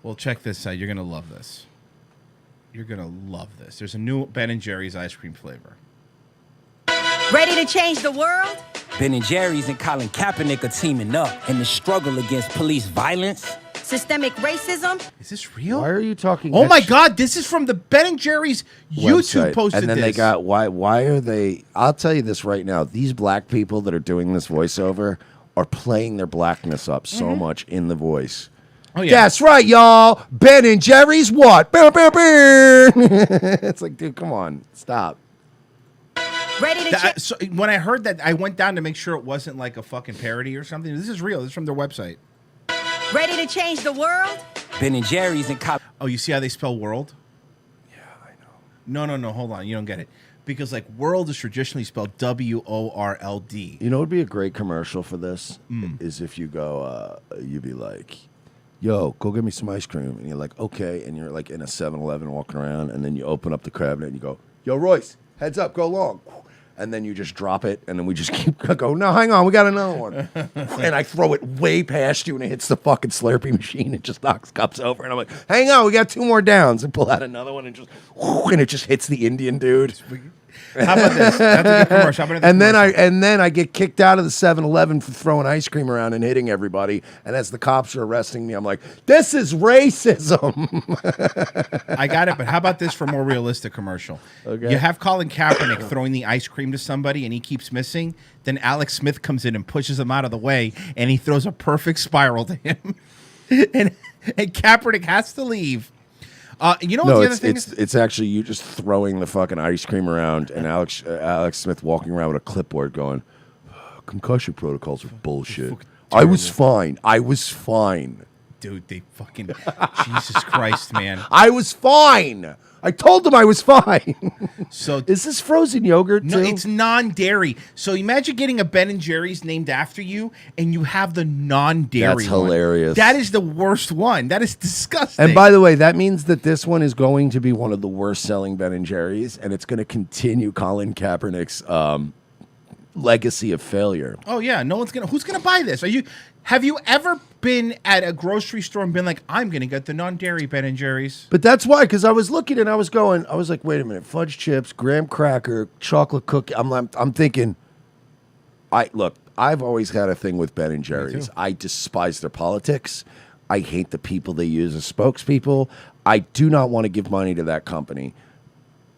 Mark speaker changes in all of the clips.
Speaker 1: Well, check this out. You're going to love this. You're going to love this. There's a new Ben & Jerry's ice cream flavor.
Speaker 2: Ready to change the world?
Speaker 3: Ben & Jerry's and Colin Kaepernick are teaming up in the struggle against police violence,
Speaker 2: Systemic racism?
Speaker 1: Is this real?
Speaker 4: Why are you talking?
Speaker 1: Oh my God! This is from the Ben & Jerry's YouTube
Speaker 4: website.
Speaker 1: posted
Speaker 4: And then
Speaker 1: this.
Speaker 4: they got why are they? I'll tell you this right now. These black people that are doing this voiceover are playing their blackness up so much in the voice.
Speaker 1: Oh yeah.
Speaker 4: That's right, y'all. Ben & Jerry's what? It's like, dude, come on, stop.
Speaker 2: Ready to change?
Speaker 1: So when I heard that, I went down to make sure it wasn't like a fucking parody or something. This is real. This is from their website.
Speaker 2: Ready to change the world?
Speaker 3: Ben & Jerry's and Colin.
Speaker 1: Oh, you see how they spell world?
Speaker 4: Yeah, I know.
Speaker 1: No. Hold on. You don't get it. Because like world is traditionally spelled WORLD.
Speaker 4: You know what would be a great commercial for this? Is if you go, you'd be like, yo, go get me some ice cream. And you're like, okay. And you're like in a 7-Eleven walking around. And then you open up the cabinet and you go, yo, Royce, heads up, go long. And then you just drop it. And then we just keep going, no, hang on, we got another one. And I throw it way past you and it hits the fucking Slurpee machine and just knocks cups over. And I'm like, hang on, we got 2 more downs. And pull out another one and just, and it just hits the Indian dude.
Speaker 1: How about this? That's a good commercial. How about
Speaker 4: And then I get kicked out of the 7-Eleven for throwing ice cream around and hitting everybody. And as the cops are arresting me, I'm like, this is racism.
Speaker 1: I got it, but how about this for a more realistic commercial?
Speaker 4: Okay.
Speaker 1: You have Colin Kaepernick throwing the ice cream to somebody and he keeps missing. Then Alex Smith comes in and pushes him out of the way and he throws a perfect spiral to him. and Kaepernick has to leave. You know what the other thing is?
Speaker 4: It's actually you just throwing the fucking ice cream around and Alex Smith walking around with a clipboard going, concussion protocols are bullshit. I was fine.
Speaker 1: Dude, they fucking... Jesus Christ, man.
Speaker 4: I was fine. I told them I was fine.
Speaker 1: So
Speaker 4: is this frozen yogurt too?
Speaker 1: No, it's non-dairy. So imagine getting a Ben & Jerry's named after you, and you have the non-dairy.
Speaker 4: That's hilarious.
Speaker 1: That is the worst one. That is disgusting.
Speaker 4: And by the way, that means that this one is going to be one of the worst selling Ben & Jerry's, and it's going to continue Colin Kaepernick's legacy of failure.
Speaker 1: Oh yeah, no one's gonna. Who's gonna buy this? Have you ever been at a grocery store and been like, I'm gonna get the non-dairy Ben & Jerry's?
Speaker 4: But that's why, because I was looking and I was like, wait a minute, fudge chips, graham cracker, chocolate cookie. I'm thinking, I've always had a thing with Ben & Jerry's. I despise their politics. I hate the people they use as spokespeople. I do not want to give money to that company,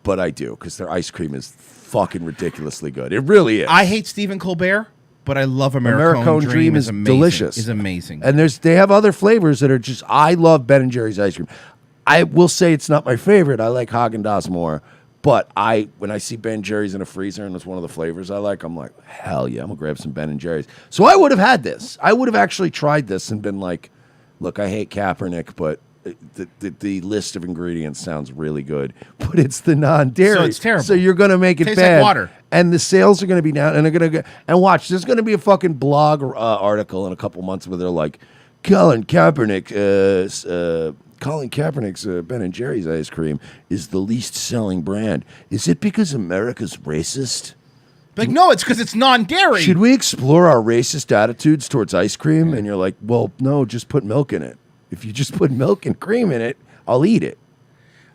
Speaker 4: but I do because their ice cream is fucking ridiculously good. It really is.
Speaker 1: I hate Stephen Colbert, but I love Americone Dream.
Speaker 4: is
Speaker 1: amazing.
Speaker 4: delicious.
Speaker 1: Is amazing.
Speaker 4: And they have other flavors that are just. I love Ben & Jerry's ice cream. I will say it's not my favorite. I like Haagen-Dazs more. But when I see Ben & Jerry's in a freezer and it's one of the flavors I like, I'm like, hell yeah, I'm gonna grab some Ben & Jerry's. So I would have had this. I would have actually tried this and been like, look, I hate Kaepernick, but the list of ingredients sounds really good, but it's the non-dairy.
Speaker 1: So it's terrible.
Speaker 4: So you're going to make it
Speaker 1: Tastes
Speaker 4: bad.
Speaker 1: like water.
Speaker 4: And the sales are going to be down. And they're going to and watch. There's going to be a fucking blog article in a couple months where they're like, Colin Kaepernick's Ben & Jerry's ice cream is the least selling brand. Is it because America's racist?
Speaker 1: Like, no, it's because it's non-dairy.
Speaker 4: Should we explore our racist attitudes towards ice cream? And you're like, well, no, just put milk in it. If you just put milk and cream in it, I'll eat it.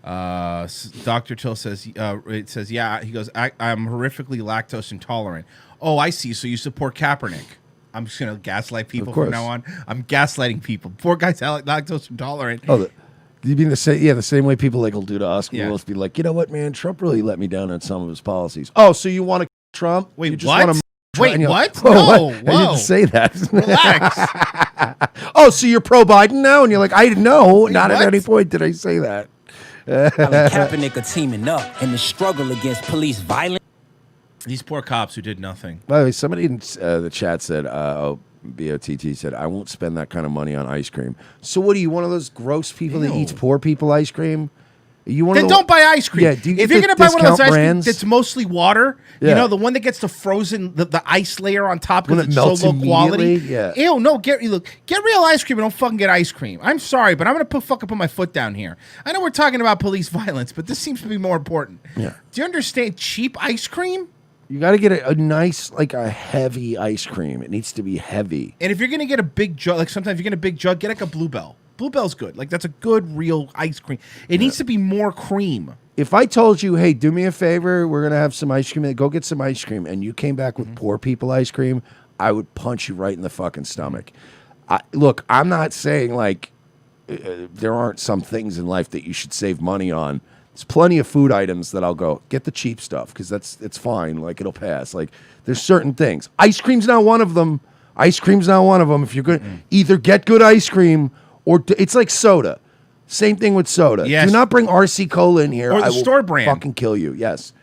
Speaker 1: Dr. Till says, yeah, he goes, I'm horrifically lactose intolerant. Oh, I see. So you support Kaepernick. I'm just going to gaslight people from now on. I'm gaslighting people. Poor guy's lactose intolerant.
Speaker 4: Oh, you mean the same way people will do to us. We'll be like, you know what, man? Trump really let me down on some of his policies. Oh, so you want to Trump?
Speaker 1: Wait,
Speaker 4: you just
Speaker 1: what?
Speaker 4: Want to
Speaker 1: Wait, what?
Speaker 4: Oh,
Speaker 1: No,
Speaker 4: what? I didn't say that.
Speaker 1: Relax.
Speaker 4: Oh, so you're pro-Biden now? And you're like, I didn't know. Not at any point did I say that.
Speaker 3: Colin Kaepernick are teaming up in the struggle against police violence.
Speaker 1: These poor cops who did nothing.
Speaker 4: By the way, somebody in the chat said, BOTT said, I won't spend that kind of money on ice cream. So what are you, one of those gross people that eats poor people ice cream?
Speaker 1: Then don't buy ice cream.
Speaker 4: Yeah, do you
Speaker 1: if
Speaker 4: get
Speaker 1: you're going to buy one of those ice cream
Speaker 4: brands?
Speaker 1: that's mostly water, you know, the one that gets the frozen, the ice layer on top because it's so low quality.
Speaker 4: Yeah.
Speaker 1: Ew, no, get real ice cream and don't fucking get ice cream. I'm sorry, but I'm going to put my foot down here. I know we're talking about police violence, but this seems to be more important.
Speaker 4: Yeah.
Speaker 1: Do you understand cheap ice cream?
Speaker 4: You got to get a nice, like a heavy ice cream. It needs to be heavy.
Speaker 1: And if you're going to get a big jug, like sometimes you get a big jug, get like a Bluebell. Bluebell's good. Like, that's a good, real ice cream. It needs to be more cream.
Speaker 4: If I told you, hey, do me a favor, we're going to have some ice cream, go get some ice cream, and you came back with poor people ice cream, I would punch you right in the fucking stomach. Look, I'm not saying, like, there aren't some things in life that you should save money on. There's plenty of food items that I'll go, get the cheap stuff, because it's fine. Like, it'll pass. Like, there's certain things. Ice cream's not one of them. Ice cream's not one of them. If you're going to either get good ice cream or it's like soda. Same thing with soda.
Speaker 1: Yes.
Speaker 4: Do not bring RC Cola in here.
Speaker 1: Or the
Speaker 4: I will
Speaker 1: store brand.
Speaker 4: fucking kill you. Yes.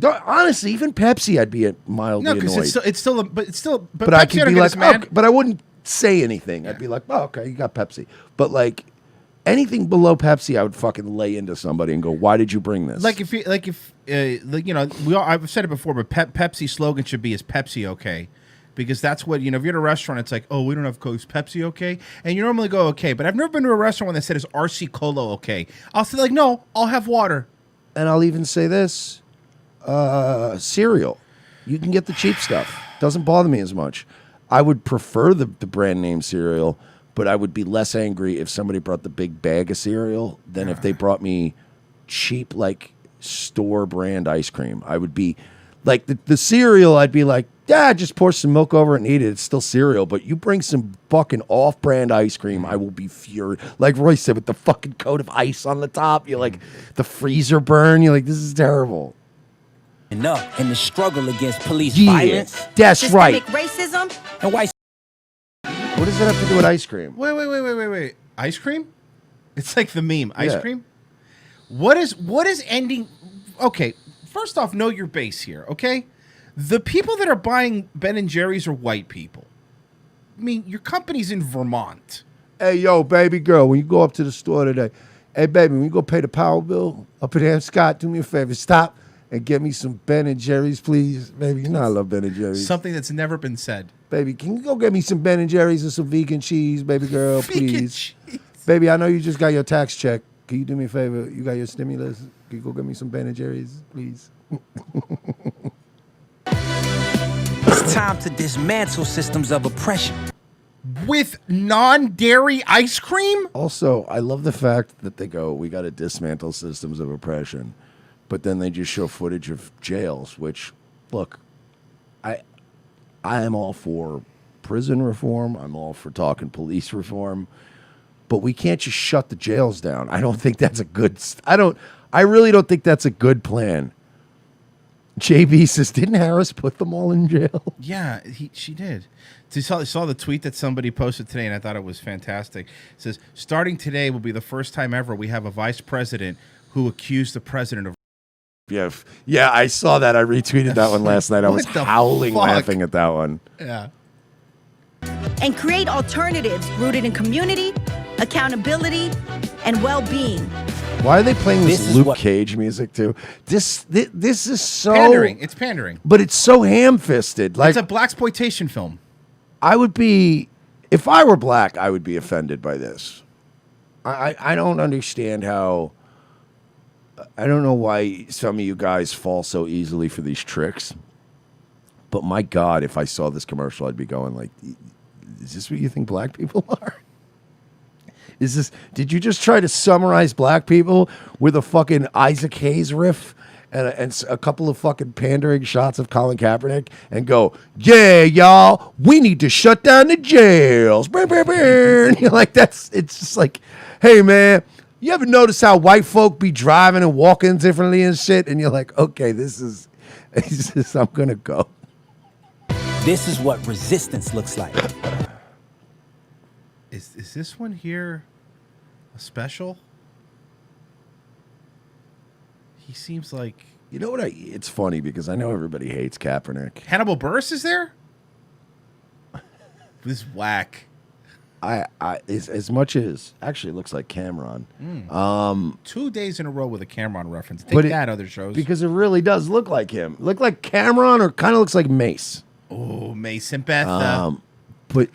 Speaker 4: Honestly, even Pepsi, I'd be mildly
Speaker 1: No, because
Speaker 4: annoyed.
Speaker 1: it's still, but
Speaker 4: I could be like,
Speaker 1: mad.
Speaker 4: oh, but I wouldn't say anything. I'd be like, oh, okay, you got Pepsi. But like anything below Pepsi, I would fucking lay into somebody and go, why did you bring this?
Speaker 1: I've said it before, but Pepsi's slogan should be "Is Pepsi okay?" Because that's what, if you're at a restaurant, it's like, oh, we don't have Coke. Is Pepsi okay? And you normally go, okay. But I've never been to a restaurant when they said, is RC Cola okay? I'll say, like, no, I'll have water.
Speaker 4: And I'll even say this, cereal. You can get the cheap stuff. Doesn't bother me as much. I would prefer the brand name cereal, but I would be less angry if somebody brought the big bag of cereal than if they brought me cheap, like, store brand ice cream. I would be, like, the cereal, I'd be like, yeah, just pour some milk over it and eat it. It's still cereal. But you bring some fucking off-brand ice cream, I will be furious. Like Roy said, with the fucking coat of ice on the top, you're like, the freezer burn. You're like, this is terrible.
Speaker 3: Enough in the struggle against police violence.
Speaker 4: That's
Speaker 2: Systemic
Speaker 4: right.
Speaker 2: racism.
Speaker 3: And white.
Speaker 4: What does that have to do with ice cream?
Speaker 1: Wait. Ice cream? It's like the meme. Ice
Speaker 4: Yeah.
Speaker 1: cream? What is ending? Okay, first off, know your base here, okay? The people that are buying Ben & Jerry's are white people. I mean, your company's in Vermont.
Speaker 4: Hey, yo, baby girl, when you go up to the store today, hey, baby, when you go pay the power bill up at Ham Scott, do me a favor, stop and get me some Ben & Jerry's, please. Baby, you know I love Ben & Jerry's.
Speaker 1: Something that's never been said.
Speaker 4: Baby, can you go get me some Ben & Jerry's and some vegan cheese, baby girl,
Speaker 1: Vegan
Speaker 4: please?
Speaker 1: cheese.
Speaker 4: Baby, I know you just got your tax check. Can you do me a favor? You got your stimulus? Can you go get me some Ben & Jerry's, please?
Speaker 3: It's time to dismantle systems of oppression.
Speaker 1: With non-dairy ice cream?
Speaker 4: Also, I love the fact that they go, we got to dismantle systems of oppression, but then they just show footage of jails, which, look, I am all for prison reform. I'm all for talking police reform, but we can't just shut the jails down. I don't think that's a good, I really don't think that's a good plan. JB says, didn't Harris put them all in jail?
Speaker 1: Yeah, she did. Saw the tweet that somebody posted today, and I thought it was fantastic. It says, starting today will be the first time ever we have a vice president who accused the president of...
Speaker 4: Yeah, I saw that. I retweeted that one last night. I was howling laughing at that one.
Speaker 1: Yeah.
Speaker 2: And create alternatives rooted in community, accountability, and well-being.
Speaker 4: Why are they playing this Luke Cage music too? This is so
Speaker 1: pandering. It's pandering,
Speaker 4: but it's so ham-fisted. Like,
Speaker 1: it's a blaxploitation film.
Speaker 4: I would be, if I were black, I would be offended by this. I don't understand how. I don't know why some of you guys fall so easily for these tricks. But my God, if I saw this commercial, I'd be going like, "Is this what you think black people are?" Is this? Did you just try to summarize black people with a fucking Isaac Hayes riff and a couple of fucking pandering shots of Colin Kaepernick and go, yeah, y'all, we need to shut down the jails. And you're like, it's just like, hey, man, you ever notice how white folk be driving and walking differently and shit? And you're like, okay, this is I'm going to go.
Speaker 3: This is what resistance looks like.
Speaker 1: Is this one here a special? He seems like...
Speaker 4: You know what? It's funny because I know everybody hates Kaepernick.
Speaker 1: Hannibal Buress is there? This is whack.
Speaker 4: As much as... Actually, it looks like Cameron.
Speaker 1: 2 days in a row with a Cameron reference. Take that, other shows.
Speaker 4: Because it really does look like him. Look like Cameron or kind of looks like Mace.
Speaker 1: Oh, Mace and Beth.
Speaker 4: But...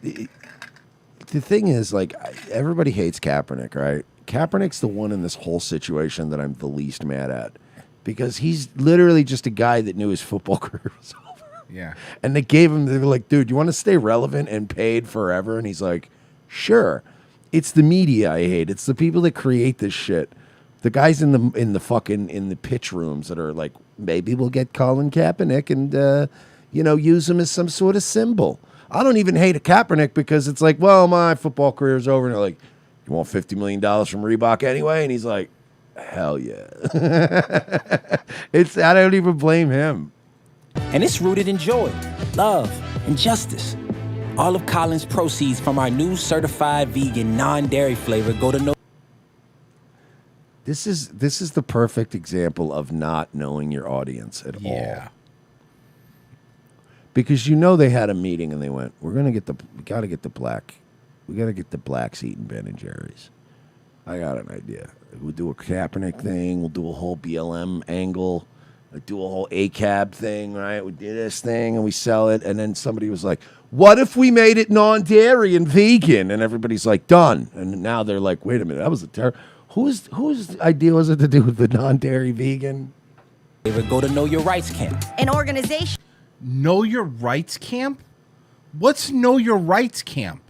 Speaker 4: The thing is, like, everybody hates Kaepernick, right? Kaepernick's the one in this whole situation that I'm the least mad at. Because he's literally just a guy that knew his football career was over.
Speaker 1: Yeah.
Speaker 4: And they were like, dude, you want to stay relevant and paid forever? And he's like, sure. It's the media I hate. It's the people that create this shit. The guys in the pitch rooms that are like, maybe we'll get Colin Kaepernick and use him as some sort of symbol. I don't even hate a Kaepernick because it's like, well, my football career's over, and they're like, you want $50 million from Reebok anyway? And he's like, hell yeah. I don't even blame him.
Speaker 3: And it's rooted in joy, love, and justice. All of Colin's proceeds from our new certified vegan non-dairy flavor go to
Speaker 4: This is the perfect example of not knowing your audience at all. Because they had a meeting and they went, we gotta get the blacks eating Ben and Jerry's. I got an idea. We'll do a Kaepernick thing. We'll do a whole BLM angle. We'll do a whole ACAB thing, right? We do this thing and we sell it. And then somebody was like, what if we made it non-dairy and vegan? And everybody's like, done. And now they're like, wait a minute, that was a terrible. Whose idea was it to do with the non-dairy vegan?
Speaker 3: Go to Know Your Rights Camp.
Speaker 2: An organization.
Speaker 1: Know Your Rights Camp? What's Know Your Rights Camp?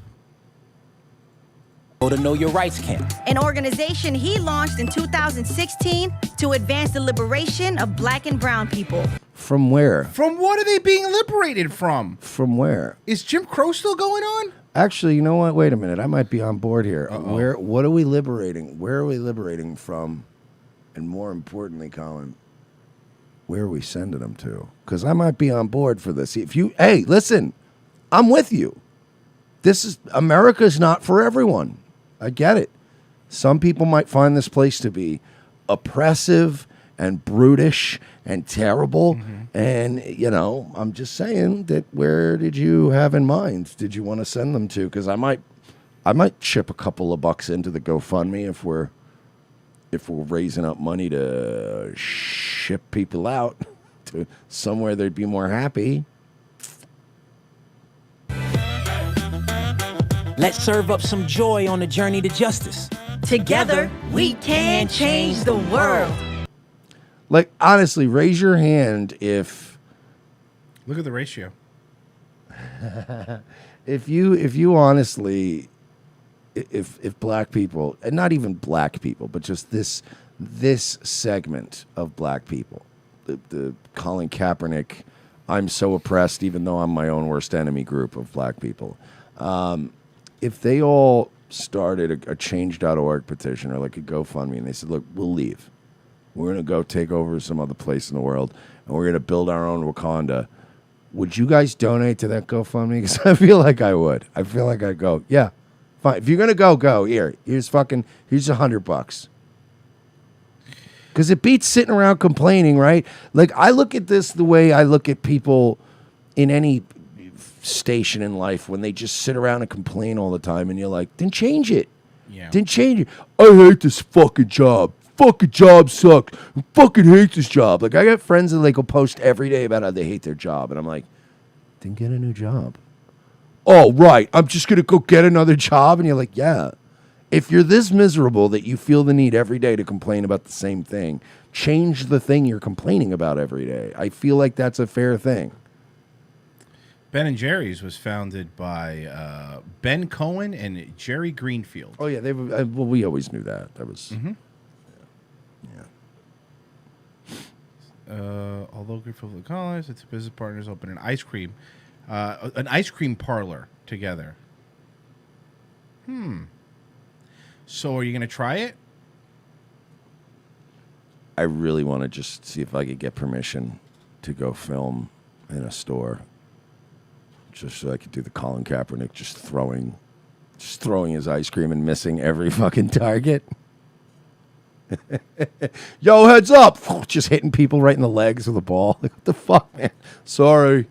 Speaker 3: Go to Know Your Rights Camp.
Speaker 2: An organization he launched in 2016 to advance the liberation of black and brown people.
Speaker 4: From where?
Speaker 1: From what are they being liberated from?
Speaker 4: From where?
Speaker 1: Is Jim Crow still going on?
Speaker 4: Actually, you know what? Wait a minute. I might be on board here. What are we liberating? Where are we liberating from? And more importantly, Colin, where are we sending them to? Because I might be on board for this. Hey, listen, I'm with you. America's not for everyone. I get it. Some people might find this place to be oppressive and brutish and terrible. Mm-hmm. And, I'm just saying that where did you have in mind? Did you want to send them to? Because I might chip a couple of bucks into the GoFundMe if we're raising up money to ship people out to somewhere they'd be more happy.
Speaker 3: Let's serve up some joy on the journey to justice.
Speaker 2: Together, we can change the world.
Speaker 4: Like, honestly, raise your hand if...
Speaker 1: Look at the ratio.
Speaker 4: If you honestly... If black people, and not even black people, but just this segment of black people, the Colin Kaepernick, I'm so oppressed even though I'm my own worst enemy group of black people, if they all started a change.org petition or like a GoFundMe and they said, look, we'll leave. We're going to go take over some other place in the world and we're going to build our own Wakanda. Would you guys donate to that GoFundMe? Because I feel like I would. I feel like I'd go, yeah. Fine. If you're gonna go. Here's $100. Because it beats sitting around complaining, right? Like, I look at this the way I look at people in any station in life when they just sit around and complain all the time, and you're like, then change it.
Speaker 1: Yeah.
Speaker 4: Then change it. I hate this fucking job. Fucking job sucks. I fucking hate this job. Like, I got friends that will post every day about how they hate their job, and I'm like, then get a new job. Oh, right, I'm just going to go get another job? And you're like, yeah. If you're this miserable that you feel the need every day to complain about the same thing, change the thing you're complaining about every day. I feel like that's a fair thing.
Speaker 1: Ben & Jerry's was founded by Ben Cohen and Jerry Greenfield.
Speaker 4: Oh, yeah, we always knew that. That was... Mm-hmm.
Speaker 1: Although Greenfield and Collins, its business partners opened an ice cream parlor together. So are you going to try it?
Speaker 4: I really want to just see if I could get permission to go film in a store. Just so I could do the Colin Kaepernick just throwing his ice cream and missing every fucking target. Yo, heads up! Just hitting people right in the legs with a ball. Like, what the fuck, man? Sorry.